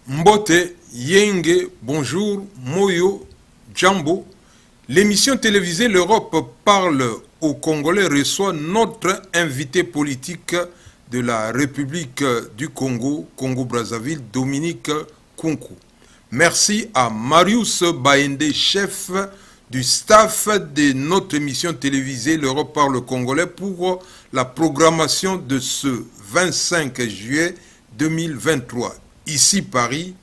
Mbote, Yenge, bonjour, Moyo, Djambo. L'émission télévisée L'Europe parle aux Congolais reçoit notre invité politique de la République du Congo, Congo-Brazzaville, Dominique Kunku. Merci à Marius Baende, chef du staff de notre émission télévisée L'Europe parle aux Congolais pour la programmation de ce 25 juillet 2023. Ici Paris,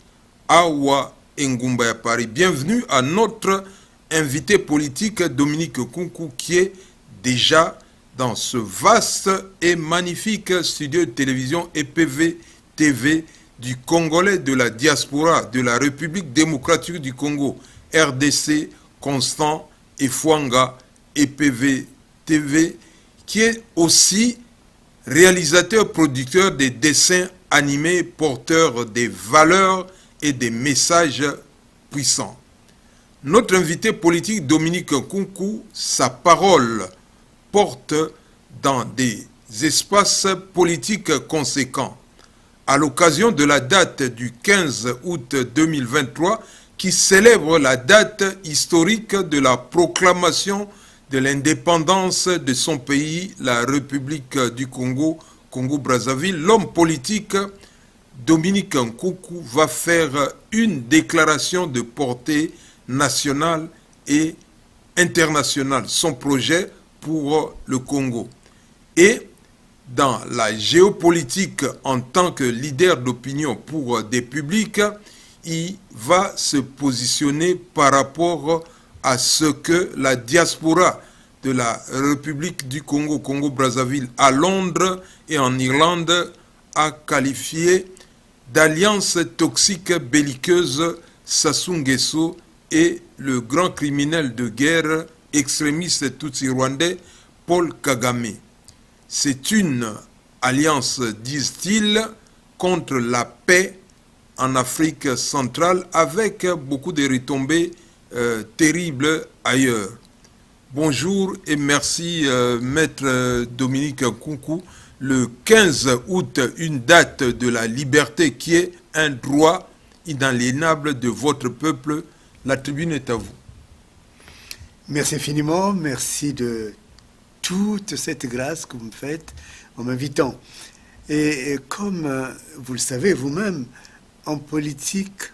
Awa Ngumba Paris. Bienvenue à notre invité politique Dominique Kunku qui est déjà dans ce vaste et magnifique studio de télévision EPV TV du Congolais de la diaspora de la République démocratique du Congo, RDC, Constant et Fouanga, EPV TV, qui est aussi réalisateur-producteur des dessins animés porteurs des valeurs et des messages puissants. Notre invité politique Dominique Kunku, sa parole porte dans des espaces politiques conséquents. À l'occasion de la date du 15 août 2023, qui célèbre la date historique de la proclamation de l'indépendance de son pays, la République du Congo, Congo-Brazzaville, l'homme politique Dominique Kunku va faire une déclaration de portée nationale et internationale, son projet pour le Congo. Et dans la géopolitique, en tant que leader d'opinion pour des publics, il va se positionner par rapport à ce que la diaspora de la République du Congo, Congo-Brazzaville, à Londres et en Irlande, a qualifié d'alliance toxique belliqueuse Sassou Nguesso et le grand criminel de guerre extrémiste tutsi rwandais Paul Kagame. C'est une alliance, disent-ils, contre la paix en Afrique centrale avec beaucoup de retombées terribles ailleurs. Bonjour et merci maître Dominique Kunku. Le 15 août, une date de la liberté qui est un droit inaliénable de votre peuple. La tribune est à vous. Merci infiniment, merci de toute cette grâce que vous me faites en m'invitant. Et comme vous le savez vous-même, en politique,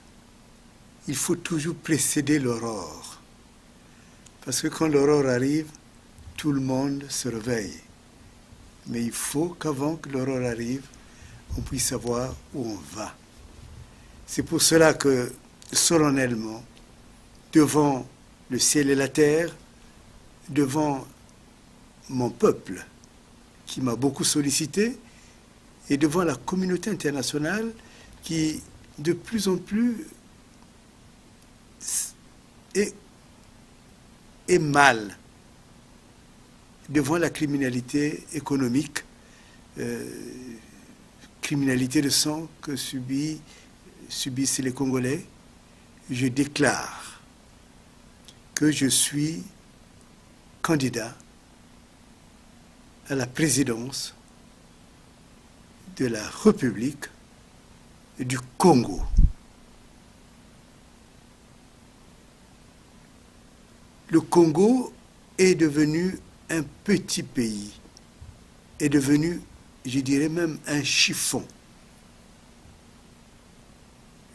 il faut toujours précéder l'aurore. Parce que quand l'aurore arrive, tout le monde se réveille. Mais il faut qu'avant que l'aurore arrive, on puisse savoir où on va. C'est pour cela que, solennellement, devant le ciel et la terre, devant mon peuple, qui m'a beaucoup sollicité, et devant la communauté internationale, qui de plus en plus est mal devant la criminalité économique, criminalité de sang que subissent les Congolais. Je déclare que je suis candidat à la présidence de la République du Congo. Le Congo est devenu un petit pays, est devenu, je dirais même, un chiffon.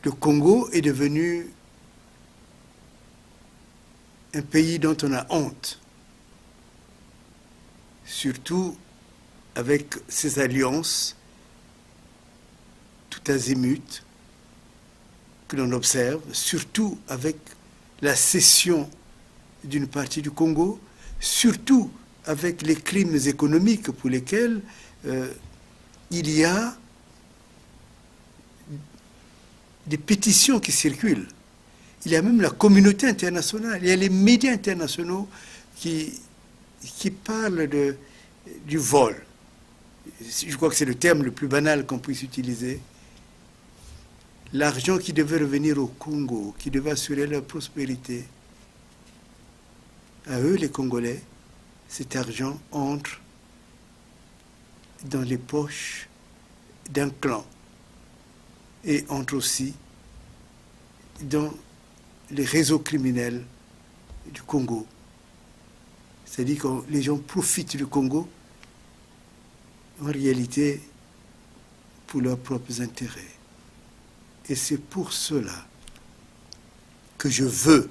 Le Congo est devenu un pays dont on a honte, surtout avec ses alliances tout azimut que l'on observe, surtout avec la cession d'une partie du Congo, surtout avec les crimes économiques pour lesquels il y a des pétitions qui circulent. Il y a même la communauté internationale, il y a les médias internationaux qui parlent du vol. Je crois que c'est le terme le plus banal qu'on puisse utiliser. L'argent qui devait revenir au Congo, qui devait assurer leur prospérité, à eux les Congolais, cet argent entre dans les poches d'un clan et entre aussi dans les réseaux criminels du Congo. C'est-à-dire que les gens profitent du Congo en réalité pour leurs propres intérêts. Et c'est pour cela que je veux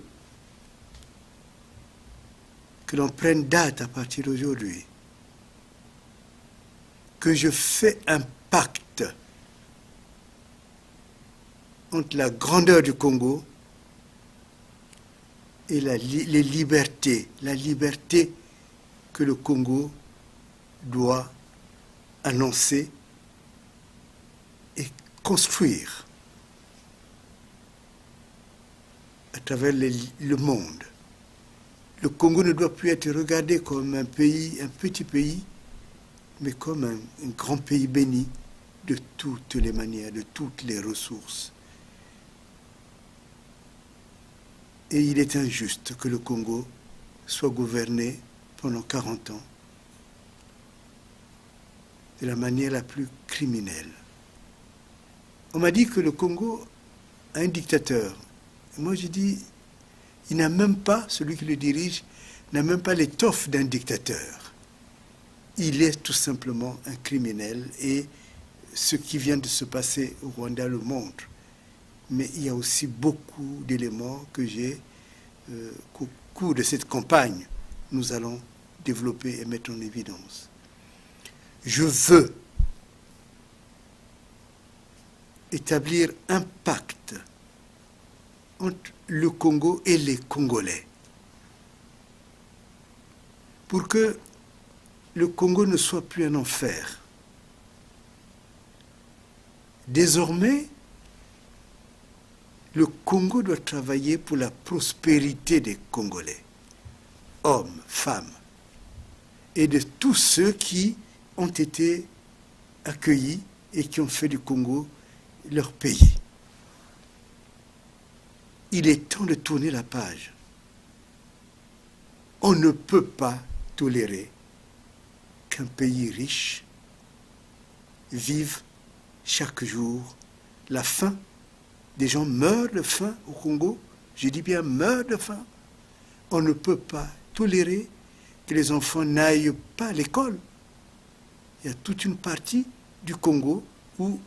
que l'on prenne date à partir d'aujourd'hui, que je fais un pacte entre la grandeur du Congo et les libertés, la liberté que le Congo doit annoncer et construire à travers le monde. Le Congo ne doit plus être regardé comme un pays, un petit pays, mais comme un grand pays béni de toutes les manières, de toutes les ressources. Et il est injuste que le Congo soit gouverné pendant 40 ans de la manière la plus criminelle. On m'a dit que le Congo a un dictateur. Et moi, j'ai dit, il n'a même pas, celui qui le dirige, n'a même pas l'étoffe d'un dictateur. Il est tout simplement un criminel et ce qui vient de se passer au Rwanda le montre. Mais il y a aussi beaucoup d'éléments que j'ai, qu'au cours de cette campagne, nous allons développer et mettre en évidence. Je veux établir un pacte entre le Congo et les Congolais pour que le Congo ne soit plus un enfer. Désormais, le Congo doit travailler pour la prospérité des Congolais, hommes, femmes, et de tous ceux qui ont été accueillis et qui ont fait du Congo leur pays. Il est temps de tourner la page. On ne peut pas tolérer qu'un pays riche vive chaque jour la faim. Des gens meurent de faim au Congo. Je dis bien meurent de faim. On ne peut pas tolérer que les enfants n'aillent pas à l'école. Il y a toute une partie du Congo où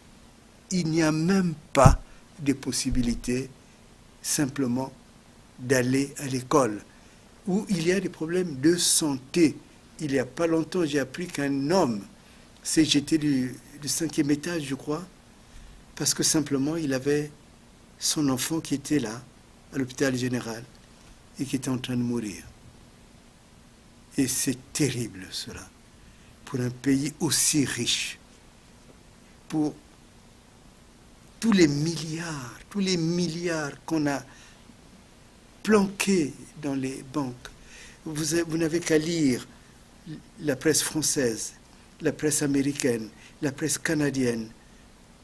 il n'y a même pas de possibilité simplement d'aller à l'école, où il y a des problèmes de santé. Il n'y a pas longtemps, j'ai appris qu'un homme s'est jeté du 5e étage, je crois, parce que simplement il avait son enfant qui était là, à l'hôpital général, et qui était en train de mourir. Et c'est terrible cela, pour un pays aussi riche, pour tous les milliards qu'on a planqués dans les banques. Vous n'avez qu'à lire la presse française, la presse américaine, la presse canadienne,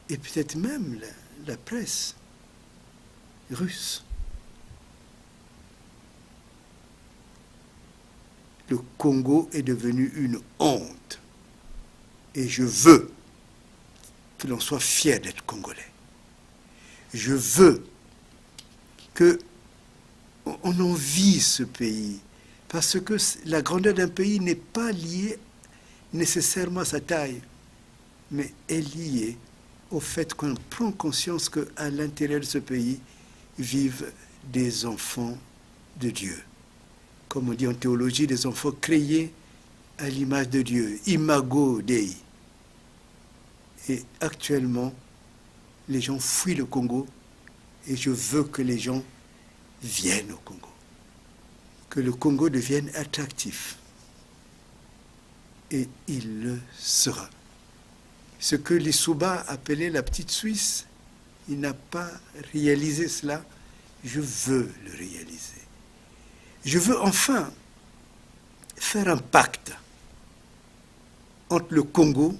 et peut-être même la presse russe. Le Congo est devenu une honte. Et je veux que l'on soit fier d'être Congolais. Je veux qu'on envie ce pays, parce que la grandeur d'un pays n'est pas liée nécessairement à sa taille, mais est liée au fait qu'on prend conscience qu'à l'intérieur de ce pays vivent des enfants de Dieu. Comme on dit en théologie, des enfants créés à l'image de Dieu, imago Dei. Et actuellement, les gens fuient le Congo et je veux que les gens viennent au Congo. Que le Congo devienne attractif. Et il le sera. Ce que Lissouba appelait la petite Suisse, il n'a pas réalisé cela. Je veux le réaliser. Je veux enfin faire un pacte entre le Congo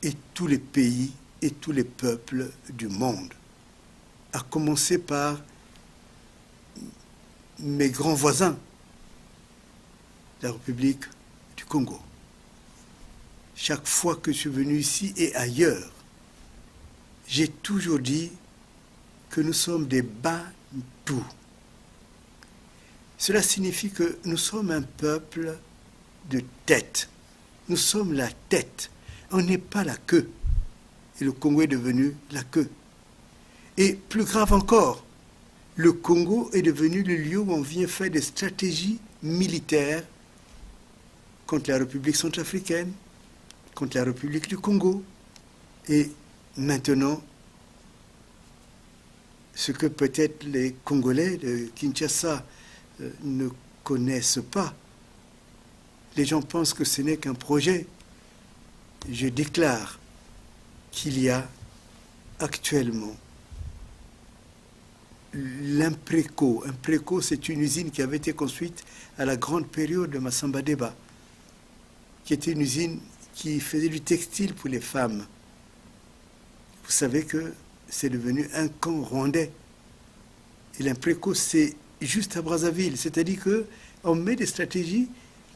et tous les pays et tous les peuples du monde, à commencer par mes grands voisins, la République du Congo. Chaque fois que je suis venu ici et ailleurs, j'ai toujours dit que nous sommes des Bantous. Cela signifie que nous sommes un peuple de tête. Nous sommes la tête. On n'est pas la queue. Et le Congo est devenu la queue. Et plus grave encore, le Congo est devenu le lieu où on vient faire des stratégies militaires contre la République centrafricaine, contre la République du Congo. Et maintenant, ce que peut-être les Congolais de Kinshasa ne connaissent pas, les gens pensent que ce n'est qu'un projet. Je déclare qu'il y a actuellement l'Impreco. Impreco, c'est une usine qui avait été construite à la grande période de Massamba Deba, qui était une usine qui faisait du textile pour les femmes. Vous savez que c'est devenu un camp rwandais. Et l'Impreco, c'est juste à Brazzaville. C'est-à-dire qu'on met des stratégies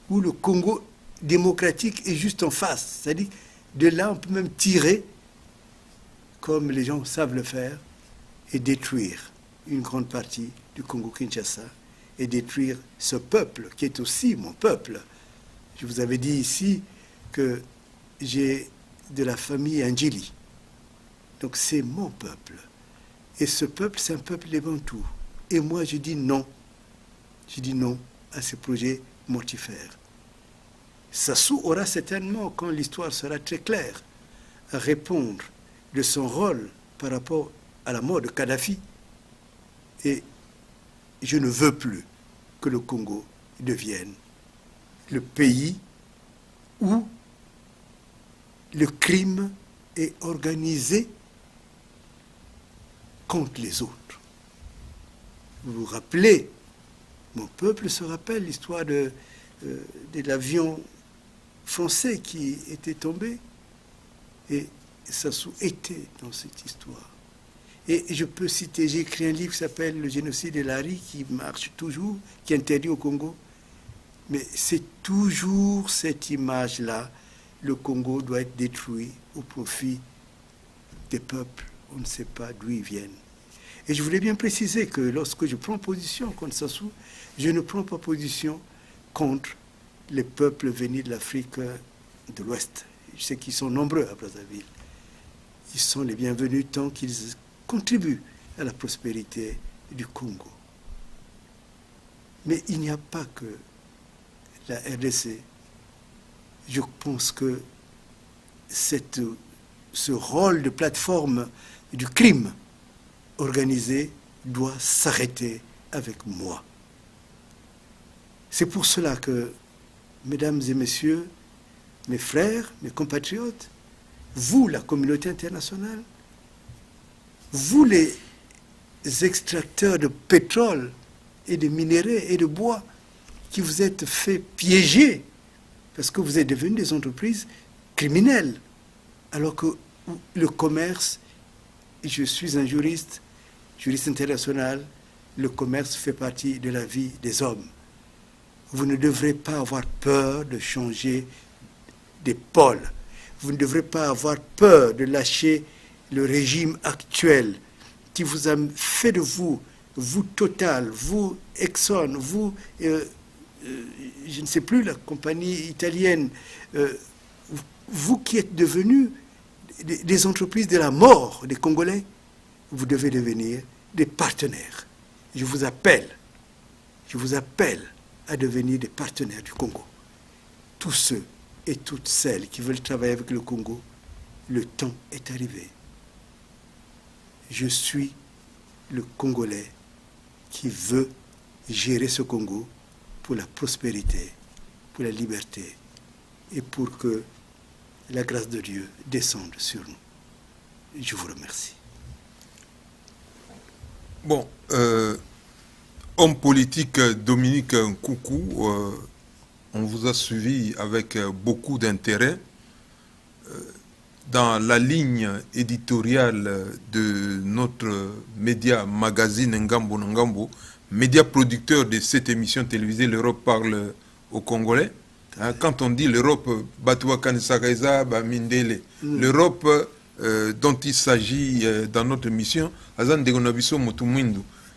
où le Congo démocratique est juste en face. C'est-à-dire de là, on peut même tirer, comme les gens savent le faire, et détruire une grande partie du Congo-Kinshasa et détruire ce peuple qui est aussi mon peuple. Je vous avais dit ici que j'ai de la famille Ndjili. Donc c'est mon peuple. Et ce peuple, c'est un peuple des Bantous. Et moi, je dis non. Je dis non à ces projets mortifères. Sassou aura certainement, quand l'histoire sera très claire, à répondre de son rôle par rapport à la mort de Kadhafi. Et je ne veux plus que le Congo devienne le pays où le crime est organisé contre les autres. Vous vous rappelez, mon peuple se rappelle l'histoire de l'avion français qui était tombé, et Sassou était dans cette histoire. Et je peux citer, j'ai écrit un livre qui s'appelle Le génocide de Lari, qui marche toujours, qui est interdit au Congo. Mais c'est toujours cette image-là. Le Congo doit être détruit au profit des peuples. On ne sait pas d'où ils viennent. Et je voulais bien préciser que lorsque je prends position contre Sassou, je ne prends pas position contre les peuples venus de l'Afrique de l'Ouest. Je sais qu'ils sont nombreux à Brazzaville. Ils sont les bienvenus tant qu'ils contribuent à la prospérité du Congo. Mais il n'y a pas que la RDC. Je pense que ce rôle de plateforme du crime organisé doit s'arrêter avec moi. C'est pour cela que, mesdames et messieurs, mes frères, mes compatriotes, vous, la communauté internationale, vous, les extracteurs de pétrole et de minéraux et de bois, qui vous êtes fait piéger parce que vous êtes devenus des entreprises criminelles, alors que le commerce, je suis un juriste international, le commerce fait partie de la vie des hommes. Vous ne devrez pas avoir peur de changer des pôles. Vous ne devrez pas avoir peur de lâcher le régime actuel qui vous a fait de vous, vous Total, vous Exxon, vous, je ne sais plus, la compagnie italienne, vous qui êtes devenus des entreprises de la mort des Congolais, vous devez devenir des partenaires. Je vous appelle à devenir des partenaires du Congo. Tous ceux et toutes celles qui veulent travailler avec le Congo, le temps est arrivé. Je suis le Congolais qui veut gérer ce Congo pour la prospérité, pour la liberté et pour que la grâce de Dieu descende sur nous. Je vous remercie. Bon, homme politique Dominique Nkoukou, on vous a suivi avec beaucoup d'intérêt. Dans la ligne éditoriale de notre média magazine Ngambo Ngambo, média producteur de cette émission télévisée, l'Europe parle aux Congolais. Quand on dit l'Europe, l'Europe dont il s'agit dans notre mission,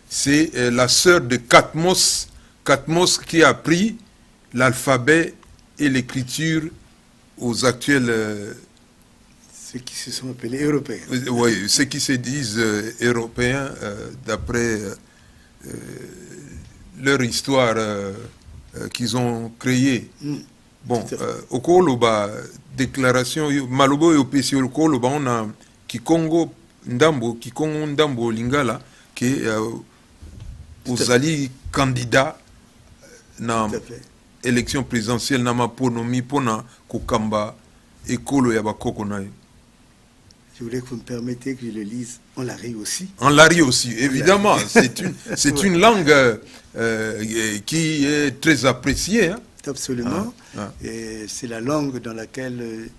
c'est la sœur de Katmos, Katmos qui a appris l'alphabet et l'écriture aux actuels... ceux qui se sont appelés Européens. Oui, ceux qui se disent Européens d'après leur histoire qu'ils ont créée. Bon, au Koloba, déclaration, Malobo et Opesi au Koloba, on a Kikongo Ndambo Lingala, qui est aux alliés candidats dans l'élection présidentielle, dans ma ponomi, pona, Kokamba, et Kolo Yabakoko naï. Je voulais que vous me permettiez que je le lise en lari aussi. En lari aussi, évidemment. C'est une langue qui est très appréciée. Hein? Absolument. Et c'est la langue dans laquelle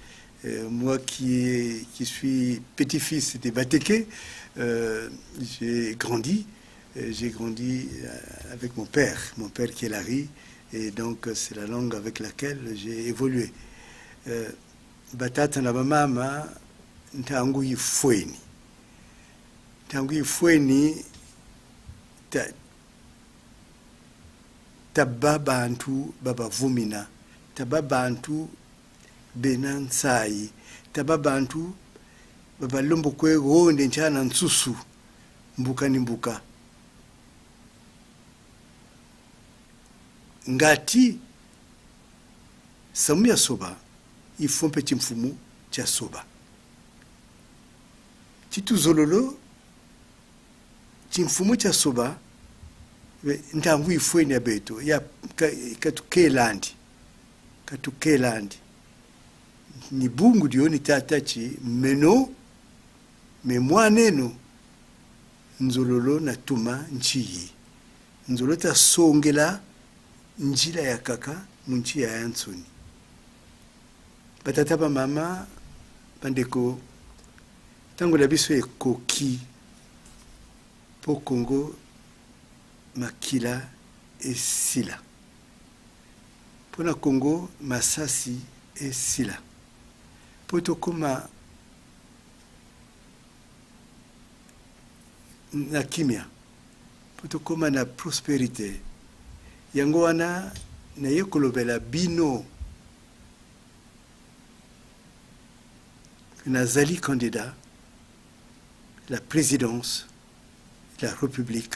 moi qui suis petit-fils des Batéké, j'ai grandi. J'ai grandi avec mon père qui est lari. Et donc c'est la langue avec laquelle j'ai évolué. Batata na mama ntangu ifweni tababantu babavumina tababantu benansai tababantu babalombo kwegonde nchana nsusu mbuka ni mbuka ngati samu ya soba ifompe chimfumu cha soba chituzololo chimfumu cha soba ntangu ifweni ya beto ya katukelandi ni bungu dioni tatachi meno memwaneno nzololo na tuma nchiyi nzololo ta songela njila ya kaka munchi ya yansoni batata ba mama bandeko tango la biso ekoki po Congo makila esila pona Congo masasi esila po tokoma na kimia po tokoma na prosperité yango wana na yekolobela bino nazali candidat la présidence de la République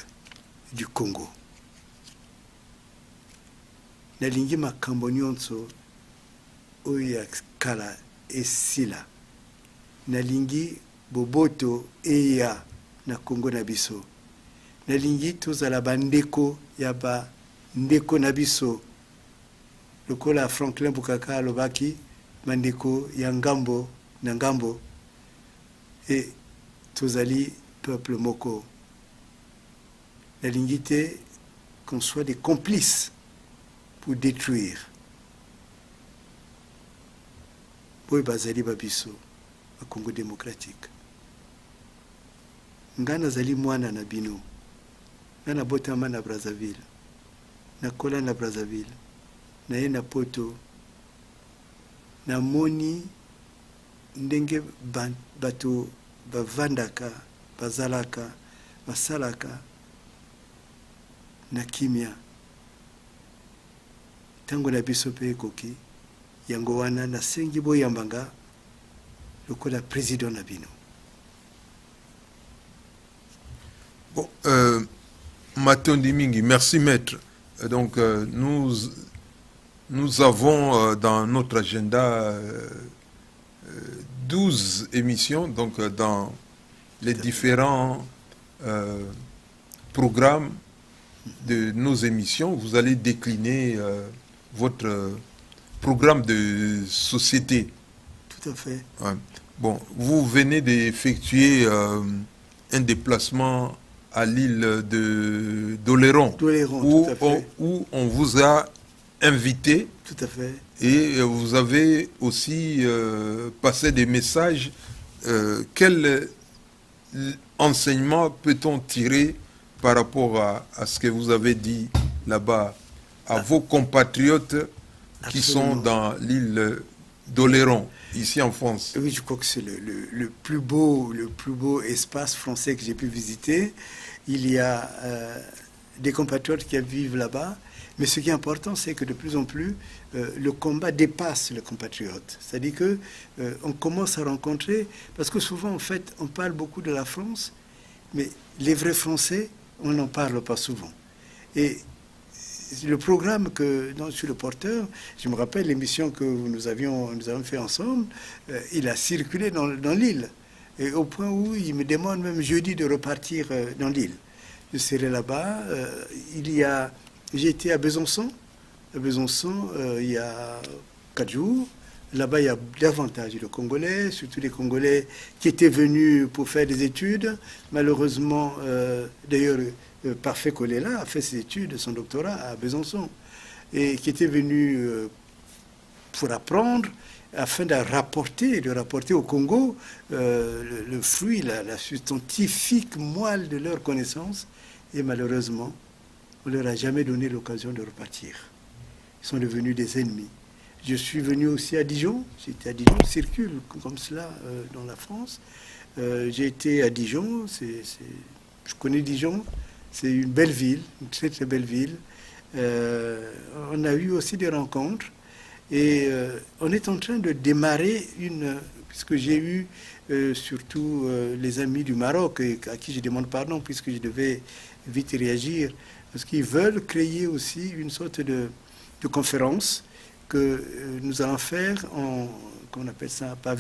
du Congo. Nalingi makambo nyonso oya kala esila. Nalingi boboto eya na Congo na biso. Nalingi tozala bandeko ya ba ndeko na biso. Lokola Franklin Bukaka alobaki bandeko ya ngambo na ngambo et tozali peuple moko. La lignité qu'on soit des complices pour détruire. Boy bazali babiso au Congo démocratique. Ngana zali mwana na bino. Ngana botama na Brazzaville. Na kola na Brazzaville. Na ye na poto. Na moni ndenge bato bavandaka bazalaka basalaka na kimia tango na biso pe ekoki yango wana na sengi boyambanga lokola président na bino. Bon, Matondi Mingi, merci maître. Donc nous avons dans notre agenda 12 émissions, donc dans les différents programmes de nos émissions, vous allez décliner votre programme de société. Tout à fait. Ouais. Bon, vous venez d'effectuer un déplacement à l'île de d'Oléron, où on vous a invité. Tout à fait. Et vous avez aussi passé des messages. Quel enseignement peut-on tirer par rapport à ce que vous avez dit là-bas à vos compatriotes qui sont dans l'île d'Oléron, ici en France. Oui, je crois que c'est le plus beau espace français que j'ai pu visiter. Il y a des compatriotes qui vivent là-bas. Mais ce qui est important, c'est que de plus en plus, le combat dépasse les compatriotes. C'est-à-dire que on commence à rencontrer, parce que souvent, en fait, on parle beaucoup de la France, mais les vrais Français, on n'en parle pas souvent. Et le programme sur le porteur, je me rappelle l'émission que nous avons fait ensemble, il a circulé dans l'île, et au point où il me demande même jeudi de repartir dans l'île. Je serai là-bas. J'ai été à Besançon. À Besançon, il y a 4 jours. Là-bas, il y a davantage de Congolais, surtout des Congolais qui étaient venus pour faire des études. Malheureusement, d'ailleurs, Parfait Kolela a fait ses études, son doctorat à Besançon, et qui étaient venus pour apprendre, afin de rapporter au Congo le fruit, la substantifique moelle de leur connaissance. Et malheureusement, on ne leur a jamais donné l'occasion de repartir. Ils sont devenus des ennemis. Je suis venu aussi à Dijon. J'étais à Dijon, je circule comme cela dans la France. J'ai été à Dijon. Je connais Dijon. C'est une belle ville, une très très belle ville. On a eu aussi des rencontres. Et on est en train de démarrer puisque j'ai eu surtout les amis du Maroc, à qui je demande pardon, puisque je devais vite réagir, parce qu'ils veulent créer aussi une sorte de conférence que nous allons faire comment on appelle ça, par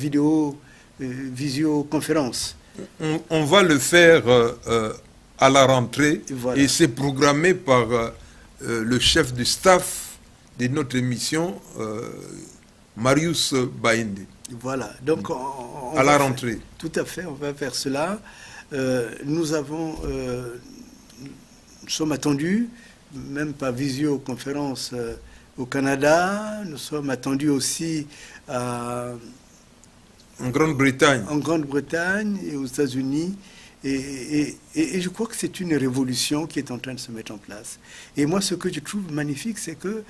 visioconférence. On va le faire à la rentrée, Voilà. Et c'est programmé par le chef de staff de notre émission, Marius Baïndé. Voilà, donc à la rentrée. Tout à fait, on va faire cela. Nous sommes attendus, même par visioconférence au Canada. Nous sommes attendus aussi en Grande-Bretagne et aux États-Unis. Et je crois que c'est une révolution qui est en train de se mettre en place. Et moi, ce que je trouve magnifique, c'est que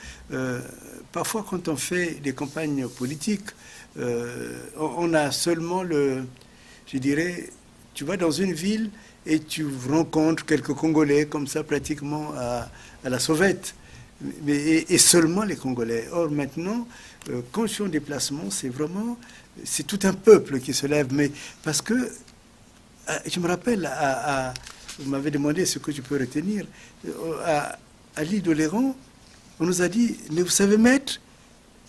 parfois, quand on fait des campagnes politiques, on a seulement je dirais, tu vas dans une ville et tu rencontres quelques Congolais comme ça, pratiquement à la sauvette. Et seulement les Congolais. Or, maintenant, quand je suis en déplacement, c'est tout un peuple qui se lève. Mais parce que je me rappelle, vous m'avez demandé ce que je peux retenir, à l'île d'Oléron, on nous a dit, mais vous savez, maître,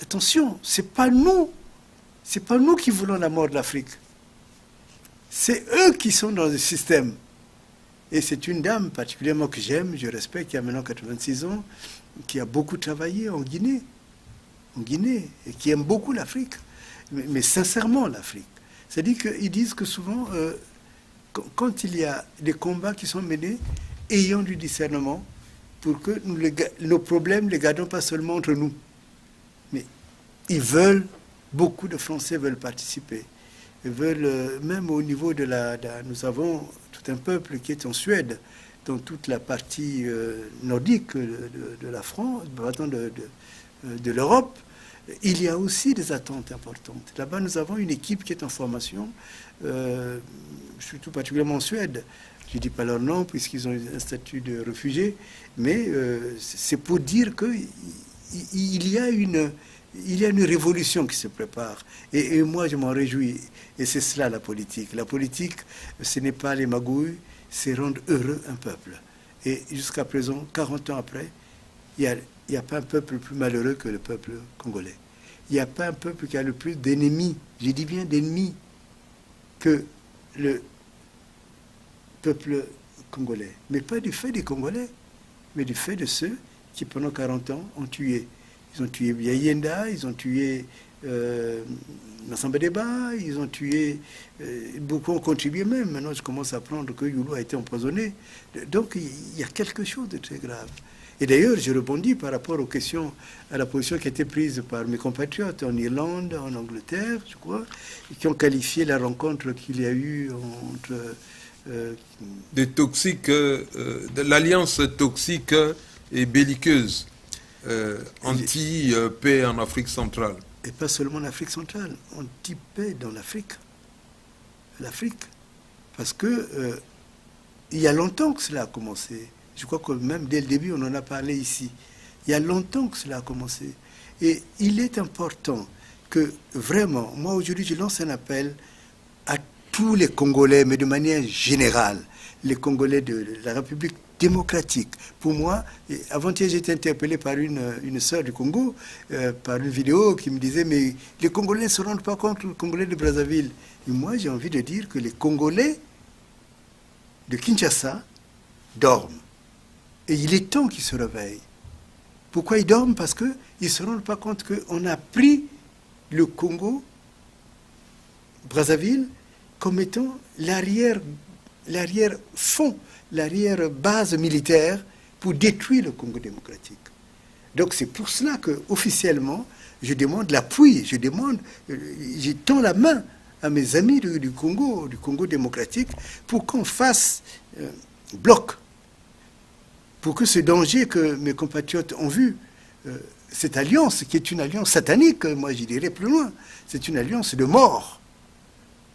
attention, c'est pas nous qui voulons la mort de l'Afrique. C'est eux qui sont dans le système. Et c'est une dame particulièrement que j'aime, je respecte, qui a maintenant 86 ans, qui a beaucoup travaillé en Guinée, et qui aime beaucoup l'Afrique, mais sincèrement l'Afrique. C'est-à-dire qu'ils disent que souvent, quand il y a des combats qui sont menés, ayant du discernement, pour que nos problèmes ne les gardons pas seulement entre nous. Mais beaucoup de Français veulent participer. Ils veulent, même au niveau nous avons tout un peuple qui est en Suède, dans toute la partie nordique de la France, de l'Europe. Il y a aussi des attentes importantes. Là-bas, nous avons une équipe qui est en formation, surtout particulièrement en Suède. Je ne dis pas leur nom puisqu'ils ont un statut de réfugié, mais c'est pour dire qu'il y a une révolution qui se prépare. Et moi, je m'en réjouis. Et c'est cela la politique. La politique, ce n'est pas les magouilles, c'est rendre heureux un peuple. Et jusqu'à présent, 40 ans après, il n'y a pas un peuple plus malheureux que le peuple congolais. Il n'y a pas un peuple qui a le plus d'ennemis, je dis bien d'ennemis, que le peuple congolais. Mais pas du fait des Congolais, mais du fait de ceux qui, pendant 40 ans, ont tué. Ils ont tué Biayenda, ils ont tué Massamba Deba, ils ont tué... beaucoup ont contribué même. Maintenant, je commence à apprendre que Youlou a été empoisonné. Donc, il y a quelque chose de très grave. Et d'ailleurs, je rebondis par rapport aux questions, à la position qui a été prise par mes compatriotes en Irlande, en Angleterre, je crois, et qui ont qualifié la rencontre qu'il y a eu entre... de l'alliance toxique et belliqueuse anti-paix en Afrique centrale. Et pas seulement en Afrique centrale, on typait dans l'Afrique. L'Afrique. Parce que il y a longtemps que cela a commencé. Je crois que même dès le début, on en a parlé ici. Il y a longtemps que cela a commencé. Et il est important que vraiment, moi aujourd'hui, je lance un appel à tous les Congolais, mais de manière générale, les Congolais de la République démocratique. Pour moi, avant-hier, j'ai été interpellé par une sœur du Congo, par une vidéo qui me disait, mais les Congolais ne se rendent pas compte, les Congolais de Brazzaville. Et moi, j'ai envie de dire que les Congolais de Kinshasa dorment. Et il est temps qu'ils se réveillent. Pourquoi ils dorment? Parce qu'ils ne se rendent pas compte qu'on a pris le Congo, Brazzaville, comme étant l'arrière-fond, l'arrière-base militaire pour détruire le Congo démocratique. Donc c'est pour cela que officiellement, je demande l'appui, je tends la main à mes amis du Congo démocratique, pour qu'on fasse bloc, pour que ce danger que mes compatriotes ont vu, cette alliance qui est une alliance satanique, moi je dirais plus loin, c'est une alliance de mort.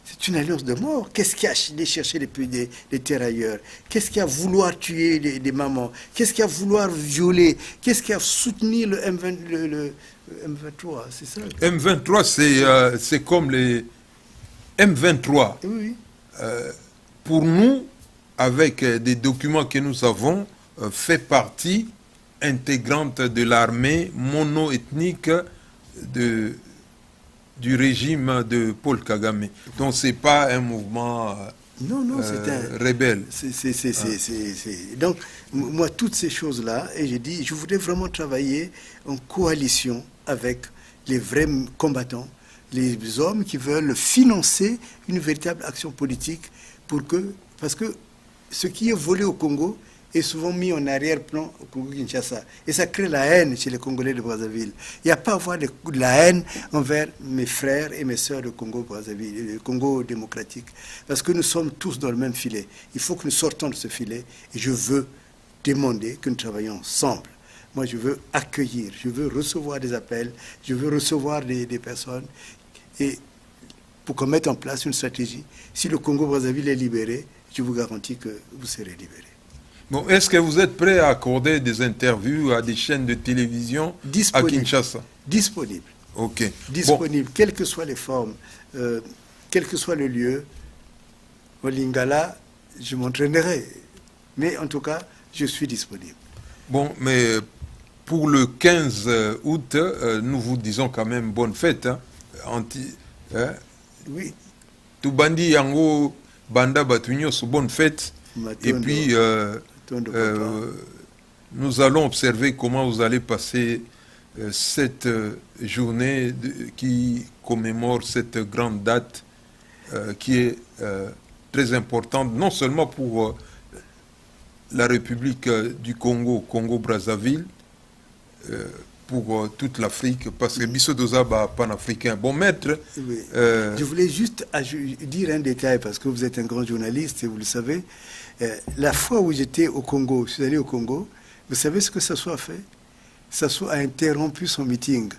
C'est une alliance de mort. Qu'est-ce qui a allé chercher des terrailleurs? Qu'est-ce qui a vouloir tuer des mamans? Qu'est-ce qui a vouloir violer? Qu'est-ce qui a soutenu le M23? C'est ça? M23, c'est comme les M23. Oui. Pour nous, avec des documents que nous avons, fait partie intégrante de l'armée monoethnique du régime de Paul Kagame. Donc ce n'est pas un mouvement rebelle. Donc, moi, toutes ces choses-là, et j'ai dit, je voudrais vraiment travailler en coalition avec les vrais combattants, les hommes qui veulent financer une véritable action politique parce que ce qui est volé au Congo est souvent mis en arrière-plan au Congo-Kinshasa. Et ça crée la haine chez les Congolais de Brazzaville. Il n'y a pas à avoir de la haine envers mes frères et mes sœurs de Congo-Brazzaville, du Congo démocratique. Parce que nous sommes tous dans le même filet. Il faut que nous sortons de ce filet. Et je veux demander que nous travaillions ensemble. Moi, je veux accueillir, je veux recevoir des appels, je veux recevoir des personnes. Et pour qu'on mette en place une stratégie, si le Congo-Brazzaville est libéré, je vous garantis que vous serez libérés. Bon, est-ce que vous êtes prêt à accorder des interviews à des chaînes de télévision à Kinshasa? Disponible. Ok. Disponible, bon. Quelles que soient les formes, quel que soit le lieu. Au Lingala, je m'entraînerai. Mais en tout cas, je suis disponible. Bon, mais pour le 15 août, nous vous disons quand même bonne fête. Hein? Oui. Toubandi Yango, Banda Batunyo, bonne fête. Et puis, nous allons observer comment vous allez passer cette journée qui commémore cette grande date qui est très importante, non seulement pour la République du Congo, Congo-Brazzaville, pour toute l'Afrique, parce que Bisso Dozaba panafricain. Bon, maître... Oui. Je voulais juste dire un détail, parce que vous êtes un grand journaliste, et vous le savez. La fois où j'étais au Congo, je suis allé au Congo, vous savez ce que Sassou a fait? Sassou a interrompu son meeting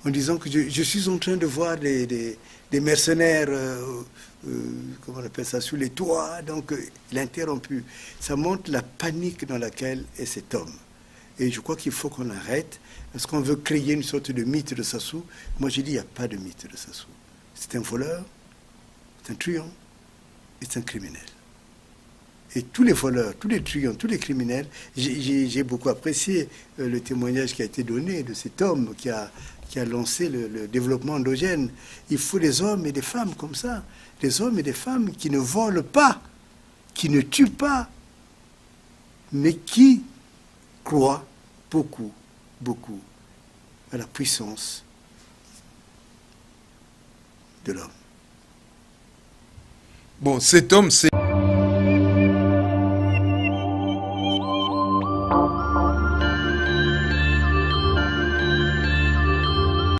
en disant que je suis en train de voir des mercenaires, comment on appelle ça, sous les toits. Donc, il a interrompu. Ça montre la panique dans laquelle est cet homme. Et je crois qu'il faut qu'on arrête, parce qu'on veut créer une sorte de mythe de Sassou. Moi, j'ai dit, il n'y a pas de mythe de Sassou. C'est un voleur, c'est un truand, et c'est un criminel. Et tous les voleurs, tous les truands, tous les criminels, j'ai beaucoup apprécié le témoignage qui a été donné de cet homme qui a lancé le développement endogène. Il faut des hommes et des femmes comme ça, des hommes et des femmes qui ne volent pas, qui ne tuent pas, mais qui croient beaucoup, beaucoup à la puissance de l'homme. Bon, cet homme, c'est...